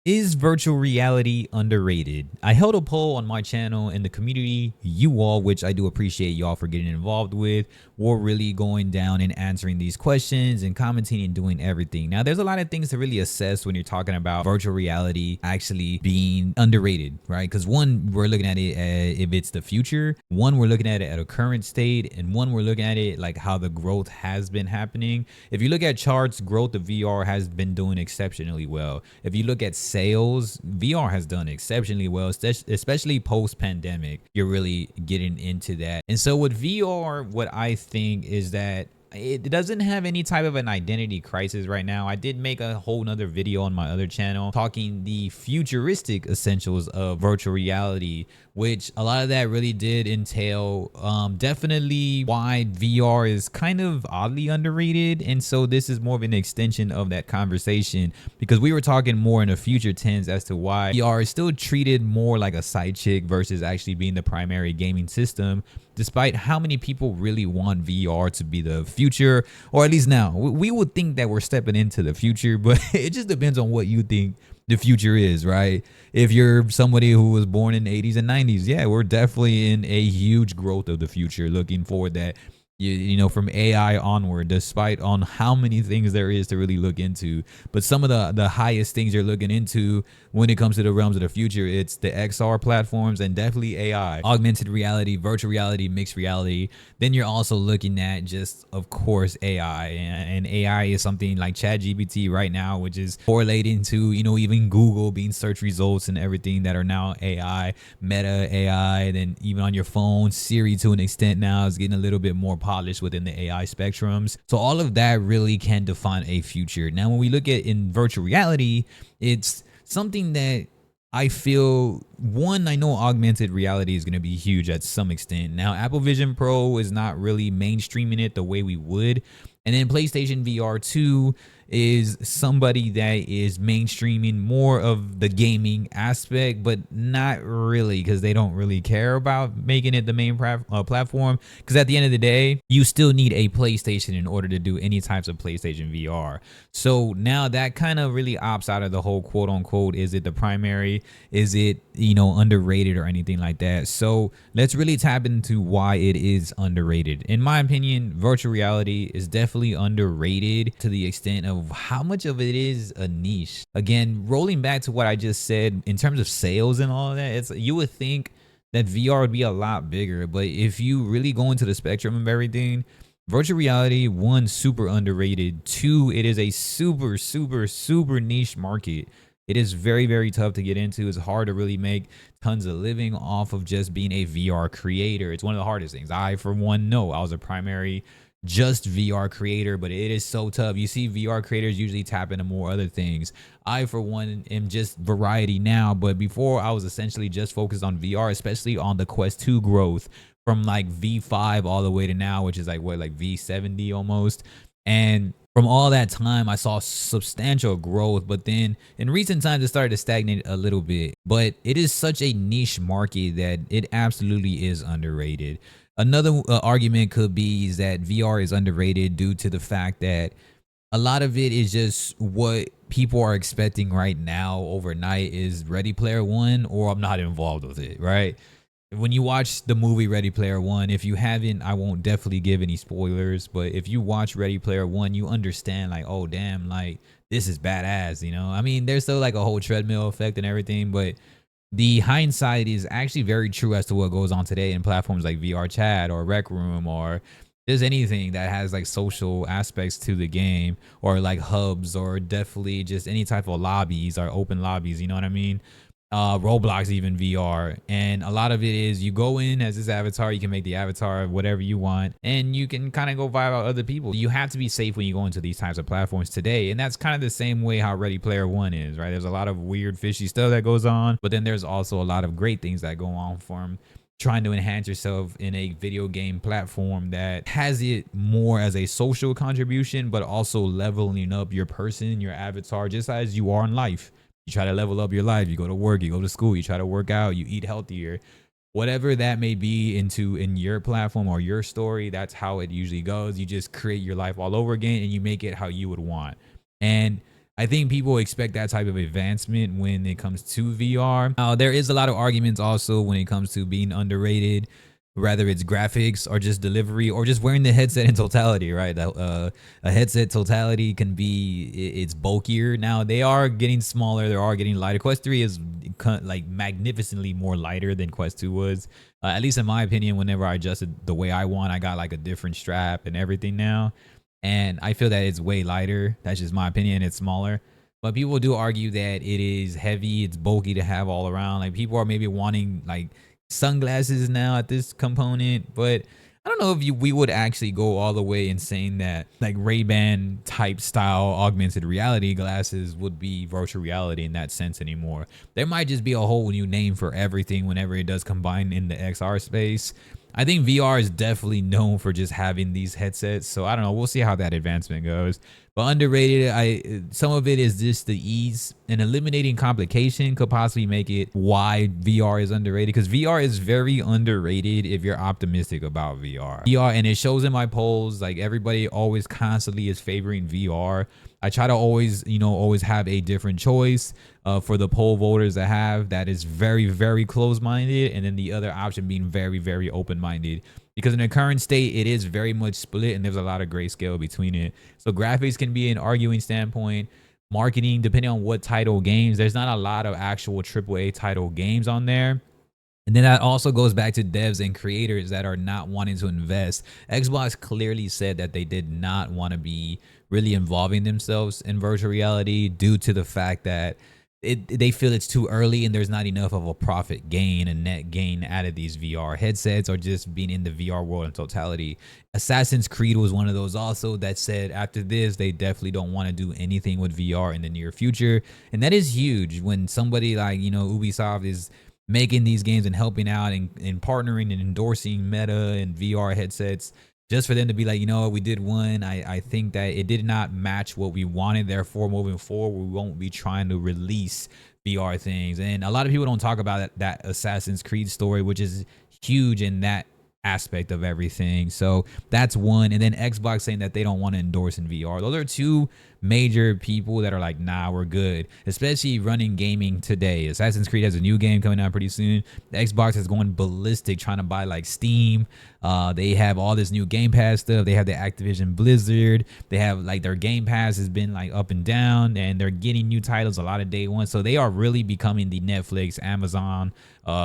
Is virtual reality underrated? I held a poll on my channel and the community, you all, which I do appreciate y'all for getting involved with. We're really going down and answering these questions and commenting and doing everything. Now, there's a lot of things to really assess when you're talking about virtual reality actually being underrated, right? Because one, we're looking at it as if it's the future. One, we're looking at it at a current state. And one, we're looking at it like how the growth has been happening. If you look at charts, growth of VR has been doing exceptionally well. If you look at sales, VR has done exceptionally well, especially post-pandemic. You're really getting into that. And so with VR, what I think is that it doesn't have any type of an identity crisis right now. I did make a whole nother video on my other channel talking the futuristic essentials of virtual reality, which a lot of that really did entail definitely why VR is kind of oddly underrated. And so this is more of an extension of that conversation, because we were talking more in the future tense as to why VR is still treated more like a side chick versus actually being the primary gaming system, despite how many people really want VR to be the future, or at least now. We would think that we're stepping into the future, but it just depends on what you think the future is, right? If you're somebody who was born in the 80s and 90s, yeah, we're definitely in a huge growth of the future. Looking forward that you know, from AI onward, despite on how many things there is to really look into. But some of the highest things you're looking into when it comes to the realms of the future, it's the XR platforms and definitely AI, augmented reality, virtual reality, mixed reality. Then you're also looking at just, of course, AI. And AI is something like ChatGPT right now, which is correlating to, you know, even Google being search results and everything that are now AI, Meta AI, then even on your phone, Siri to an extent now is getting a little bit more polished within the AI spectrums. So all of that really can define a future. Now, when we look at in virtual reality, it's something that I feel, one, I know augmented reality is going to be huge at some extent. Now, Apple Vision Pro is not really mainstreaming it the way we would. And then PlayStation VR 2 is somebody that is mainstreaming more of the gaming aspect, but not really, because they don't really care about making it the main platform. Because at the end of the day, you still need a PlayStation in order to do any types of PlayStation VR. So now that kind of really opts out of the whole quote unquote, is it the primary? Is it, you know, underrated or anything like that? So let's really tap into why it is underrated. In my opinion, virtual reality is definitely underrated to the extent of how much of it is a niche. Again, rolling back to what I just said in terms of sales and all of that, it's, you would think that VR would be a lot bigger, but if you really go into the spectrum of everything, virtual reality, one, super underrated. Two, it is a super niche market. It is very tough to get into. It's hard to really make tons of living off of just being a VR creator. It's one of the hardest things. I, for one, know I was a primary just VR creator, but it is so tough. You see VR creators usually tap into more other things. I, for one, am just variety now, but before I was essentially just focused on VR, especially on the Quest 2 growth from like V5 all the way to now, which is like what, like V70 almost. And from all that time, I saw substantial growth, but then in recent times, it started to stagnate a little bit. But it is such a niche market that it absolutely is underrated. Another argument could be is that VR is underrated due to the fact that a lot of it is just what people are expecting right now overnight is Ready Player One, or I'm not involved with it, right? When you watch the movie Ready Player One, if you haven't, I won't definitely give any spoilers, but if you watch Ready Player One, you understand like, oh damn, like this is badass, you know? I mean, there's still like a whole treadmill effect and everything, but the hindsight is actually very true as to what goes on today in platforms like VR Chat or Rec Room, or there's anything that has like social aspects to the game, or like hubs, or definitely just any type of lobbies or open lobbies, you know what I mean? Roblox, even VR. And a lot of it is you go in as this avatar, you can make the avatar whatever you want, and you can kind of go vibe out other people. You have to be safe when you go into these types of platforms today, and that's kind of the same way how Ready Player One is, right? There's a lot of weird fishy stuff that goes on, but then there's also a lot of great things that go on from trying to enhance yourself in a video game platform that has it more as a social contribution, but also leveling up your person, your avatar, just as you are in life. You try to level up your life. You go to work, you go to school, you try to work out, you eat healthier. Whatever that may be in your platform or your story, that's how it usually goes. You just create your life all over again and you make it how you would want. And I think people expect that type of advancement when it comes to VR. There is a lot of arguments also when it comes to being underrated, whether it's graphics or just delivery or just wearing the headset in totality, right? A headset totality can be, it's bulkier. Now they are getting smaller, they are getting lighter. Quest 3 is like magnificently more lighter than Quest 2 was. At least in my opinion, whenever I adjusted the way I want, I got like a different strap and everything now. And I feel that it's way lighter. That's just my opinion. It's smaller. But people do argue that it is heavy, it's bulky to have all around. Like people are maybe wanting like sunglasses now at this component, but I don't know if we would actually go all the way in saying that like Ray-Ban type style augmented reality glasses would be virtual reality in that sense anymore. There might just be a whole new name for everything whenever it does combine in the XR space. I think VR is definitely known for just having these headsets, so I don't know. We'll see how that advancement goes. But underrated, some of it is just the ease, and eliminating complication could possibly make it why VR is underrated, because VR is very underrated if you're optimistic about VR. And it shows in my polls, like everybody always constantly is favoring VR. I try to always have a different choice for the poll voters that is very, very close-minded, and then the other option being very, very open-minded. Because in the current state, it is very much split, and there's a lot of grayscale between it. So graphics can be an arguing standpoint. Marketing, depending on what title games, there's not a lot of actual AAA title games on there. And then that also goes back to devs and creators that are not wanting to invest. Xbox clearly said that they did not want to be really involving themselves in virtual reality due to the fact that they feel it's too early and there's not enough of a profit gain and net gain out of these VR headsets or just being in the VR world in totality. Assassin's Creed was one of those also that said after this, they definitely don't want to do anything with VR in the near future. And that is huge when somebody like, Ubisoft is making these games and helping out and partnering and endorsing Meta and VR headsets. Just for them to be like, we did one. I think that it did not match what we wanted. Therefore, moving forward, we won't be trying to release VR things. And a lot of people don't talk about that Assassin's Creed story, which is huge in that aspect of everything. So that's one. And then Xbox saying that they don't want to endorse in VR. Those are two major people that are like, nah, we're good, especially running gaming today. Assassin's Creed has a new game coming out pretty soon. The Xbox is going ballistic trying to buy like Steam. They have all this new Game Pass stuff. They have the Activision Blizzard. They have like their Game Pass has been like up and down, and they're getting new titles a lot of day one. So they are really becoming the Netflix, Amazon,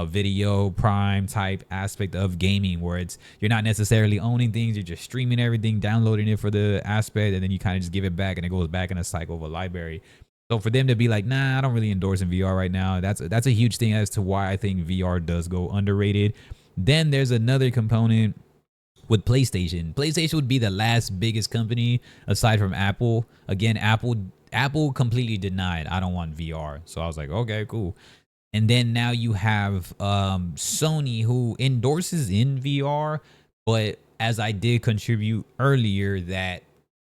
video Prime type aspect of gaming, where you're not necessarily owning things, you're just streaming everything, downloading it for the aspect, and then you kind of just give it back and it goes back in a cycle of a library. So for them to be like, nah, I don't really endorse in VR right now, that's a huge thing as to why I think VR does go underrated. Then there's another component with PlayStation. PlayStation would be the last biggest company aside from Apple. Again, Apple completely denied, I don't want VR. So I was like, okay, cool. And then now you have Sony, who endorses in VR, but as I did contribute earlier, that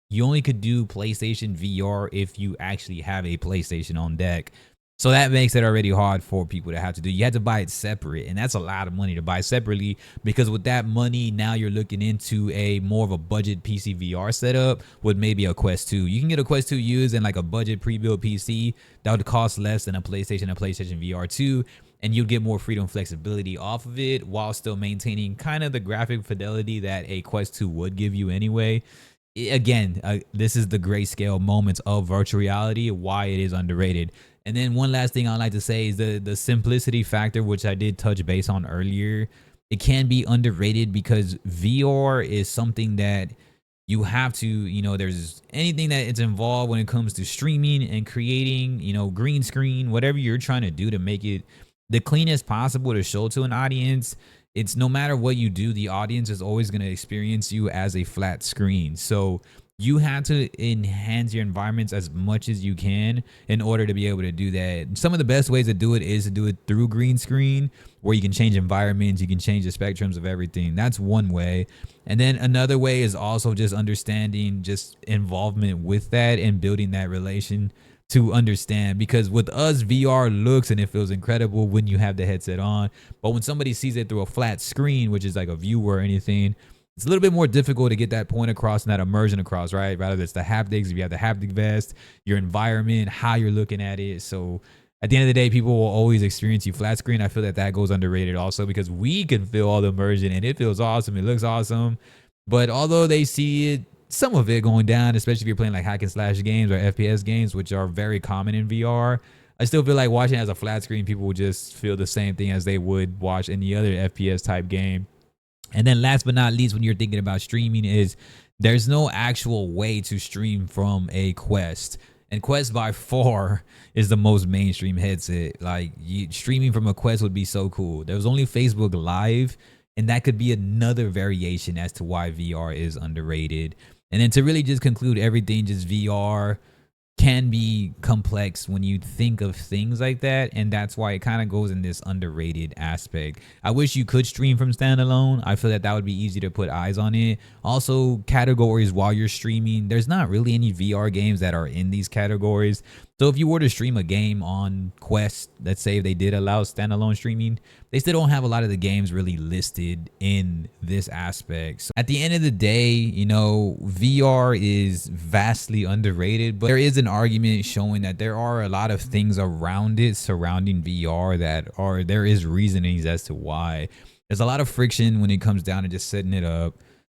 you only could do PlayStation VR if you actually have a PlayStation on deck. So that makes it already hard for people to have to do. You have to buy it separate, and that's a lot of money to buy separately, because with that money, now you're looking into a more of a budget PC VR setup with maybe a Quest 2. You can get a Quest 2 used in like a budget pre-built PC that would cost less than a PlayStation VR 2, and you'd get more freedom and flexibility off of it while still maintaining kind of the graphic fidelity that a Quest 2 would give you anyway. Again, this is the grayscale moments of virtual reality, why it is underrated. And then one last thing I'd like to say is the simplicity factor, which I did touch base on earlier. It can be underrated because VR is something that you have to, there's anything that it's involved when it comes to streaming and creating, green screen, whatever you're trying to do to make it the cleanest possible to show to an audience. It's no matter what you do, the audience is always going to experience you as a flat screen. So you have to enhance your environments as much as you can in order to be able to do that. Some of the best ways to do it is to do it through green screen, where you can change environments, you can change the spectrums of everything. That's one way. And then another way is also just understanding just involvement with that and building that relation to understand, because with us, VR looks and it feels incredible when you have the headset on, but when somebody sees it through a flat screen, which is like a viewer or anything, it's a little bit more difficult to get that point across and that immersion across, right? Rather it's the haptics, if you have the haptic vest, your environment, how you're looking at it. So at the end of the day, people will always experience you flat screen. I feel that goes underrated also because we can feel all the immersion and it feels awesome. It looks awesome. But although they see it, some of it going down, especially if you're playing like hack and slash games or FPS games, which are very common in VR, I still feel like watching it as a flat screen, people will just feel the same thing as they would watch any other FPS type game. And then last but not least, when you're thinking about streaming, is there's no actual way to stream from a Quest. And Quest by far is the most mainstream headset. Like streaming from a Quest would be so cool. There was only Facebook Live, and that could be another variation as to why VR is underrated. And then to really just conclude everything, just VR can be complex when you think of things like that, and that's why it kind of goes in this underrated aspect. I wish you could stream from standalone. I feel that would be easy to put eyes on it. Also, categories while you're streaming, there's not really any VR games that are in these categories. So if you were to stream a game on Quest, let's say if they did allow standalone streaming, they still don't have a lot of the games really listed in this aspect. So at the end of the day, you know, VR is vastly underrated, but there is an argument showing that there are a lot of things around it surrounding VR there is reasonings as to why. There's a lot of friction when it comes down to just setting it up.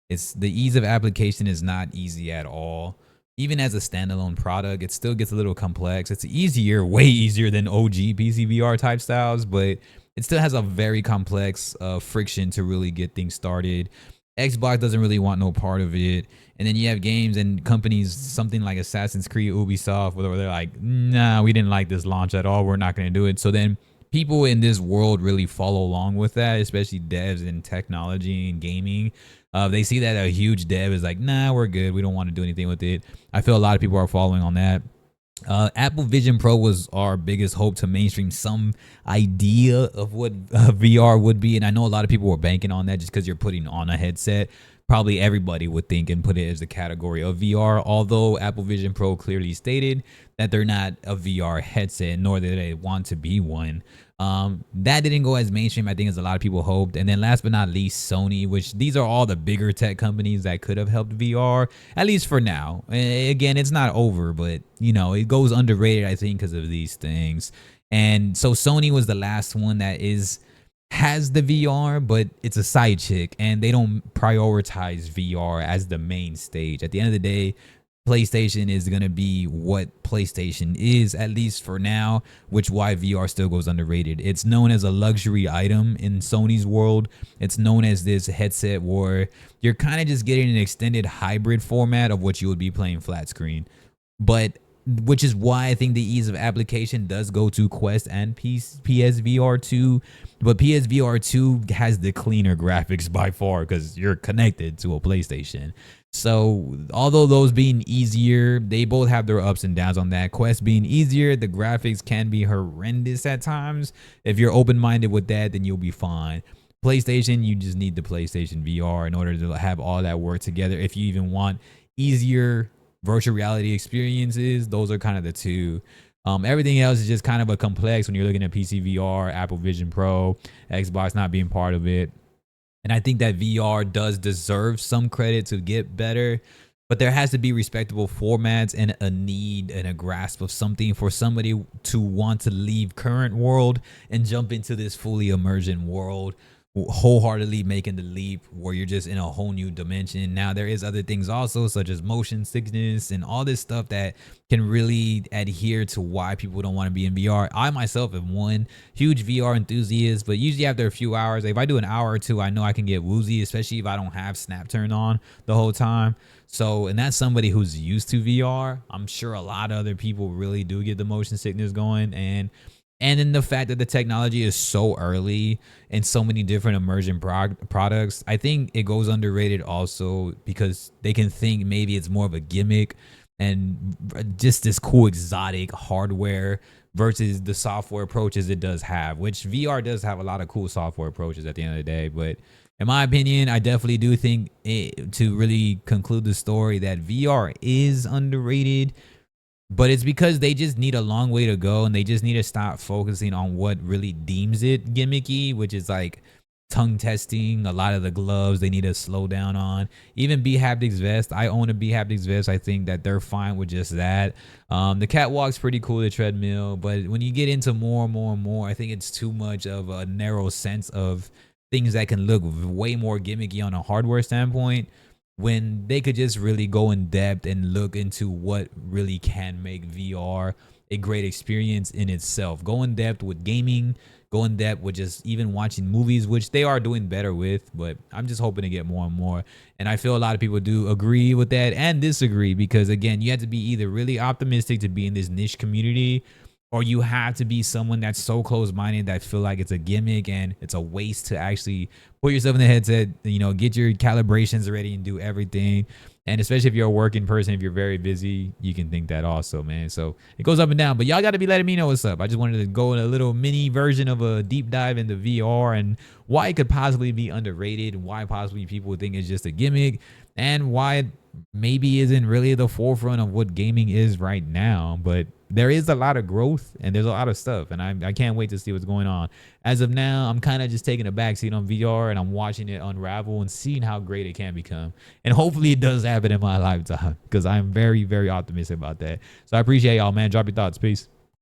It's the ease of application is not easy at all. Even as a standalone product, it still gets a little complex. It's easier, way easier than OG PC VR type styles, but it still has a very complex friction to really get things started. Xbox doesn't really want no part of it. And then you have games and companies, something like Assassin's Creed, Ubisoft, where they're like, nah, we didn't like this launch at all. We're not going to do it. So then people in this world really follow along with that, especially devs in technology and gaming. They see that a huge dev is like, nah, we're good. We don't want to do anything with it. I feel a lot of people are following on that. Apple Vision Pro was our biggest hope to mainstream some idea of what VR would be. And I know a lot of people were banking on that just because you're putting on a headset. Probably everybody would think and put it as a category of VR, although Apple Vision Pro clearly stated that they're not a VR headset, nor do they want to be one. That didn't go as mainstream, I think, as a lot of people hoped. And then last but not least, Sony, which these are all the bigger tech companies that could have helped VR, at least for now. Again, it's not over, but, you know, it goes underrated, I think, because of these things. And so Sony was the last one that has the VR, but it's a side chick, and they don't prioritize VR as the main stage. At the end of the day, PlayStation is going to be what PlayStation is, at least for now, which why VR still goes underrated. It's known as a luxury item in Sony's world. It's known as this headset where you're kind of just getting an extended hybrid format of what you would be playing flat screen. But which is why I think the ease of application does go to Quest and PSVR 2. But PSVR 2 has the cleaner graphics by far because you're connected to a PlayStation. So although those being easier, they both have their ups and downs on that. Quest being easier, the graphics can be horrendous at times. If you're open-minded with that, then you'll be fine. PlayStation, you just need the PlayStation VR in order to have all that work together. If you even want easier virtual reality experiences, those are kind of the two. Everything else is just kind of a complex when you're looking at PC VR, Apple Vision Pro, Xbox not being part of it. And I think that VR does deserve some credit to get better, but there has to be respectable formats and a need and a grasp of something for somebody to want to leave current world and jump into this fully immersion world, wholeheartedly making the leap where you're just in a whole new dimension. Now there is other things also, such as motion sickness and all this stuff that can really adhere to why people don't want to be in VR. I myself am one huge VR enthusiast, but usually after a few hours, if I do an hour or two, I know I can get woozy, especially if I don't have Snap turned on the whole time. So, and that's somebody who's used to VR. I'm sure a lot of other people really do get the motion sickness going, and then the fact that the technology is so early and so many different immersion products, I think it goes underrated also because they can think maybe it's more of a gimmick and just this cool exotic hardware versus the software approaches it does have, which VR does have a lot of cool software approaches at the end of the day. But in my opinion, I definitely do think to really conclude the story that VR is underrated. But it's because they just need a long way to go, and they just need to stop focusing on what really deems it gimmicky, which is like tongue testing. A lot of the gloves they need to slow down on. Even B Haptics vest. I own a B Haptics vest. I think that they're fine with just that. The catwalk's pretty cool, the treadmill, but when you get into more and more and more, I think it's too much of a narrow sense of things that can look way more gimmicky on a hardware standpoint, when they could just really go in depth and look into what really can make VR a great experience in itself. Go in depth with gaming, go in depth with just even watching movies, which they are doing better with, but I'm just hoping to get more and more. And I feel a lot of people do agree with that and disagree, because again, you have to be either really optimistic to be in this niche community, or you have to be someone that's so close-minded that feel like it's a gimmick and it's a waste to actually put yourself in the headset, you know, get your calibrations ready and do everything. And especially if you're a working person, if you're very busy, you can think that also, man. So it goes up and down, but y'all got to be letting me know what's up. I just wanted to go in a little mini version of a deep dive into VR and why it could possibly be underrated, why possibly people would think it's just a gimmick, and why it maybe isn't really the forefront of what gaming is right now. But there is a lot of growth and there's a lot of stuff, and I can't wait to see what's going on. As of now, I'm kind of just taking a backseat on VR and I'm watching it unravel and seeing how great it can become. And hopefully it does happen in my lifetime, because I'm very, very optimistic about that. So I appreciate y'all, man. Drop your thoughts. Peace.